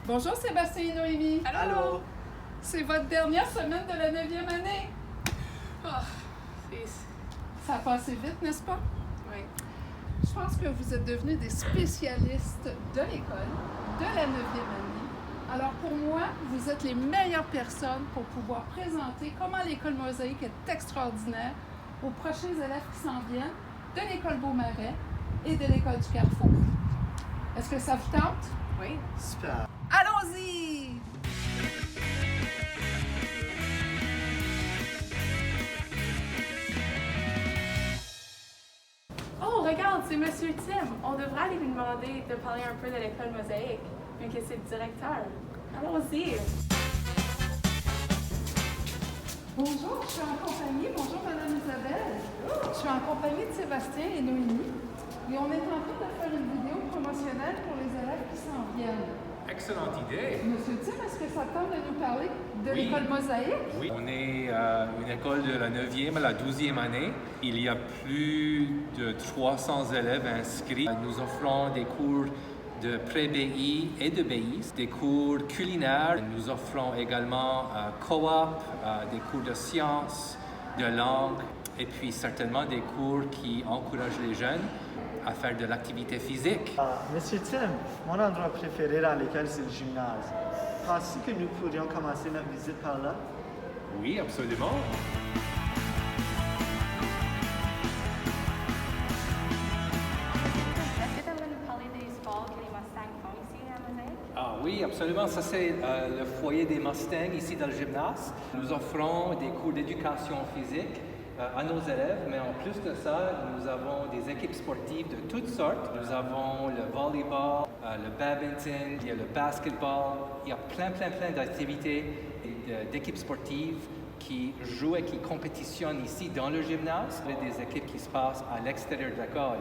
Bonjour Sébastien et Noémie. Allô. C'est votre dernière semaine de la 9e année. Ça a passé vite, n'est-ce pas? Oui. Je pense que vous êtes devenus des spécialistes de l'école, de la 9e année. Alors pour moi, vous êtes les meilleures personnes pour pouvoir présenter comment l'école Mosaïque est extraordinaire aux prochains élèves qui s'en viennent de l'école Beaumarais et de l'école du Carrefour. Est-ce que ça vous tente? Oui. Super. Allons-y! Oh, regarde, c'est Monsieur Tim. On devrait aller lui demander de parler un peu de l'école Mosaïque, vu que c'est le directeur. Allons-y. Bonjour, je suis en compagnie. Bonjour, Madame Isabelle. Je suis en compagnie de Sébastien et Noémie. Et on est en train de faire une vidéo promotionnelle pour les élèves qui s'en viennent. Excellente idée. Monsieur Tim, est-ce que ça tente de nous parler de Oui. l'école Mosaïque? Oui, on est une école de la 9e à la 12e année. Il y a plus de 300 élèves inscrits. Nous offrons des cours de pré-BI et de BI, des cours culinaires. Nous offrons également coop, des cours de sciences, de langue, et puis certainement des cours qui encouragent les jeunes à faire de l'activité physique. Monsieur Tim, mon endroit préféré à l'école, c'est le gymnase. Pensez-vous que nous pourrions commencer notre visite par là? Oui, absolument. Est-ce que tu aimerais nous parler des sports que les Mustangs font ici à Mosaïque? Ah oui, absolument. Ça, c'est le foyer des Mustangs ici dans le gymnase. Nous offrons des cours d'éducation physique à nos élèves, mais en plus de ça, nous avons des équipes sportives de toutes sortes. Nous avons le volleyball, le badminton, il y a le basketball. Il y a plein d'activités et d'équipes sportives qui jouent et qui compétitionnent ici dans le gymnase. Il y a des équipes qui se passent à l'extérieur de l'école.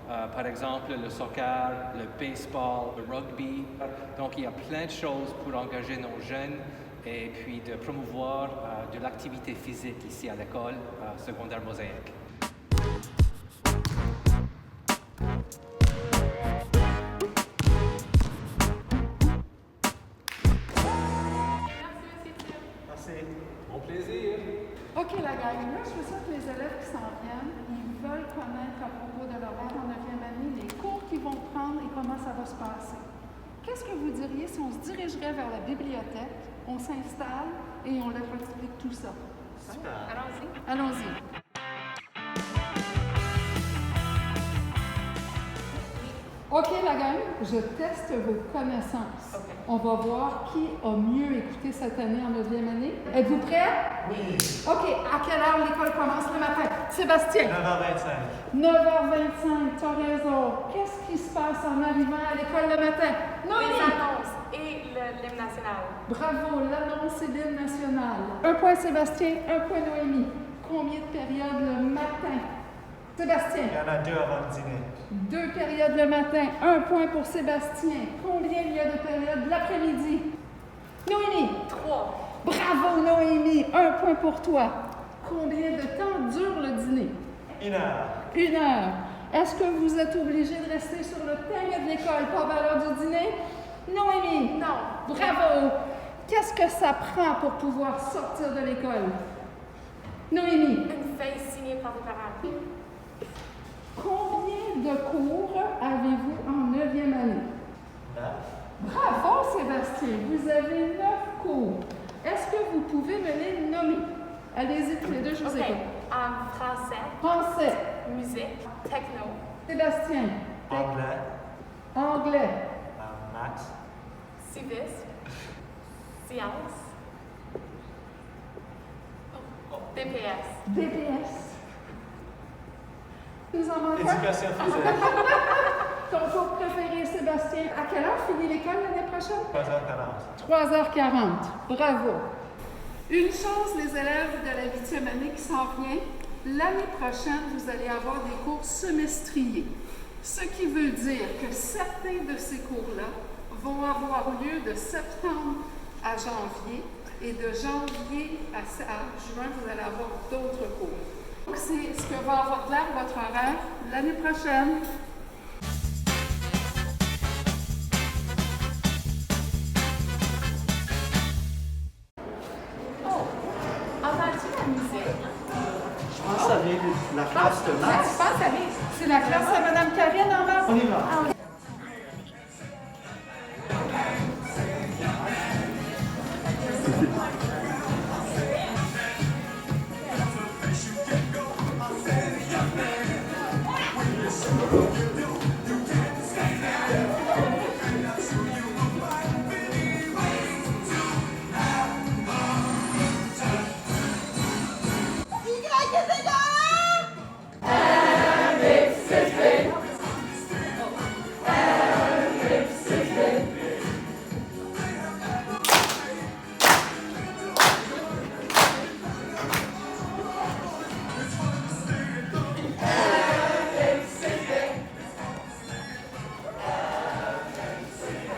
Par exemple, le soccer, le baseball, le rugby. Donc, il y a plein de choses pour engager nos jeunes et puis de promouvoir de l'activité physique ici à l'école secondaire Mosaïque. Merci, Monsieur Tim. Merci. Bon plaisir! OK, la gang, là, je veux ça que les élèves qui s'en viennent, ils veulent connaître à propos de leur ère en 9e année, les cours qu'ils vont prendre et comment ça va se passer. Qu'est-ce que vous diriez si on se dirigerait vers la bibliothèque, on s'installe et on leur explique tout ça? Super. Allons-y. Allons-y. OK, la gang, je teste vos connaissances. OK. On va voir qui a mieux écouté cette année en 9e année. Êtes-vous prêts? Oui. OK, à quelle heure l'école commence le matin? Sébastien? 9h25. 9h25, tu as raison. Qu'est-ce qui se passe en arrivant à l'école le matin? Les Noémie! annonces et l'hymne national. Bravo, l'annonce et l'hymne national. Un point Sébastien, un point Noémie. Combien de périodes le matin? Sébastien? Il y en a 2 avant le dîner. 2 périodes le matin, un point pour Sébastien. Combien il y a de périodes l'après-midi? Noémie? 3. Bravo Noémie, un point pour toi. Combien de temps dure le dîner? 1 heure. 1 heure. Est-ce que vous êtes obligé de rester sur le thème de l'école pendant l'heure du dîner? Noémie? Non. Bravo. Qu'est-ce que ça prend pour pouvoir sortir de l'école? Noémie? Une feuille signée par les parents. Combien de cours avez-vous en 9e année? 9. Bravo Sébastien, vous avez 9 cours. Est-ce que vous pouvez me les nommer? Allez-y tous les deux, je vous OK. écoute. Français, Français, musique, techno, Sébastien, Anglais. anglais, Maths. civisme, sciences, BPS. BPS. Nous en manquons. Éducation physique. Ton cours préféré, Sébastien. À quelle heure finit l'école l'année prochaine? 3h40. 3h40. Bravo. Une chose, les élèves de la 8e année qui s'en vient, l'année prochaine, vous allez avoir des cours semestriers. Ce qui veut dire que certains de ces cours-là vont avoir lieu de septembre à janvier et de janvier à juin, vous allez avoir d'autres cours. Donc, c'est ce que va avoir l'air votre horaire l'année prochaine. la classe de Je maths. pense, allez, c'est la classe de Mme Karine en maths. On y va.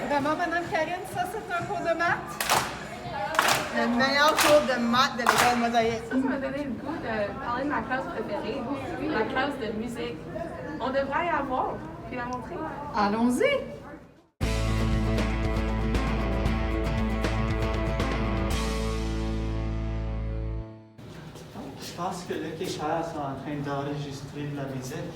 Vraiment, Mme Karine, ça, c'est un cours de maths? Le meilleur cours de maths de l'école Mosaïque. Ça m'a donné le goût de parler de ma classe préférée, la classe de musique. On devrait y avoir, puis la montrer. Allons-y! Je pense que les Kéchers sont en train d'enregistrer de la musique.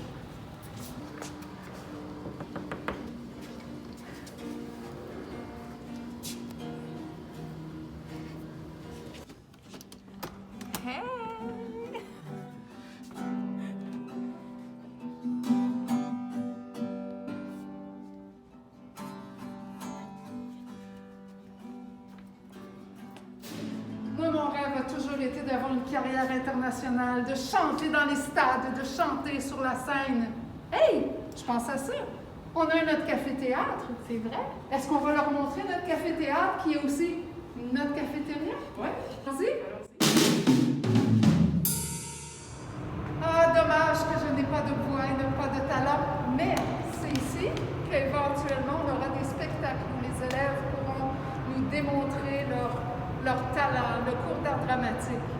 Moi, mon rêve a toujours été d'avoir une carrière internationale, de chanter dans les stades, de chanter sur la scène. Hey, je pense à ça. On a notre café-théâtre. C'est vrai? Est-ce qu'on va leur montrer notre café-théâtre qui est aussi notre cafétéria? Oui. Vas-y. Ah, dommage que je n'ai pas de voix et pas de talent, mais c'est ici qu'éventuellement on aura des spectacles où les élèves pourront nous démontrer leur talent, le cours d'art dramatique.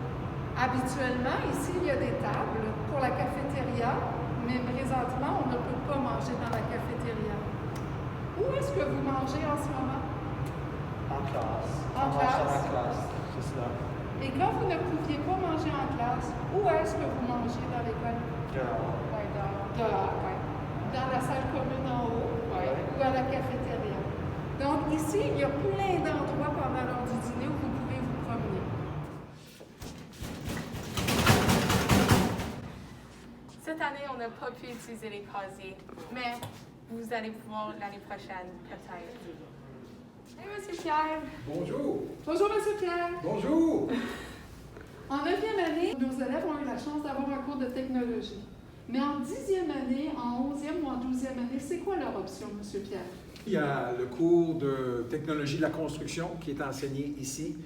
Habituellement, ici, il y a des tables pour la cafétéria, mais présentement, on ne peut pas manger dans la cafétéria. Où est-ce que vous mangez en ce moment? En classe. En On mange dans classe. la classe, juste là. Et quand vous ne pouviez pas manger en classe, où est-ce que vous mangez dans l'école? Dehors. Oui, dehors, oui. Dans la salle commune en haut, oui, ou à la cafétéria. Donc ici, il y a plein d'endroits pendant l'heure du dîner où vous pouvez vous promener. Cette année, on n'a pas pu utiliser les casiers, mais vous allez pouvoir l'année prochaine, peut-être. Hey, Monsieur Pierre! Bonjour. Bonjour, M. Pierre. Bonjour. En 9e année, nos élèves ont eu la chance d'avoir un cours de technologie. Mais en 10e année, en 11e ou en 12e année, c'est quoi leur option, M. Pierre? Il y a le cours de technologie de la construction qui est enseigné ici.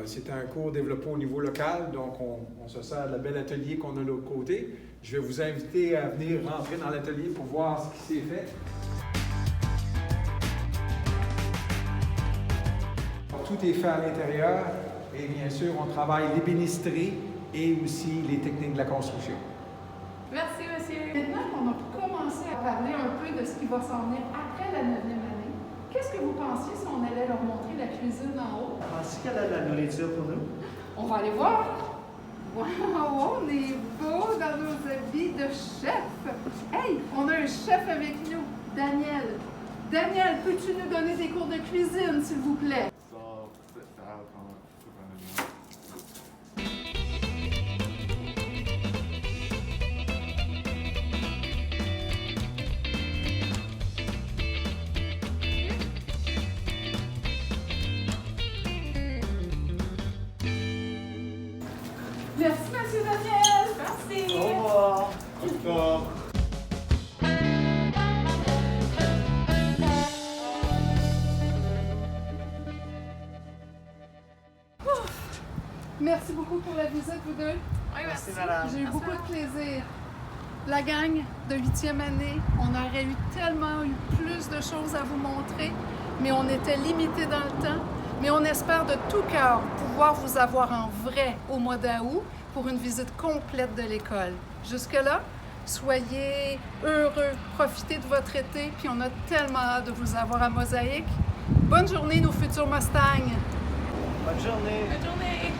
C'est un cours développé au niveau local, donc on se sert de la belle atelier qu'on a de l'autre côté. Je vais vous inviter à venir rentrer dans l'atelier pour voir ce qui s'est fait. Tout est fait à l'intérieur et bien sûr, on travaille l'ébénisterie et aussi les techniques de la construction. Merci, monsieur! Maintenant qu'on a commencé à parler un peu de ce qui va s'en venir après la 9e année, qu'est-ce que vous pensiez si on allait leur montrer la cuisine en haut? Pensez qu'elle a de la nourriture pour nous? On va aller voir! Wow, on est beau dans nos habits de chef! Hey, on a un chef avec nous, Daniel. Daniel, peux-tu nous donner des cours de cuisine, s'il vous plaît? Merci, Monsieur Daniel! Merci! Au revoir. Au revoir. Merci beaucoup pour la visite, vous deux. Oui, merci. madame. J'ai eu beaucoup de plaisir. La gang de 8e année, on aurait eu tellement plus de choses à vous montrer, mais on était limité dans le temps. Mais on espère de tout cœur pouvoir vous avoir en vrai au mois d'août pour une visite complète de l'école. Jusque-là, soyez heureux, profitez de votre été, puis on a tellement hâte de vous avoir à Mosaïque. Bonne journée, nos futurs Mustangs! Bonne journée. Bonne journée!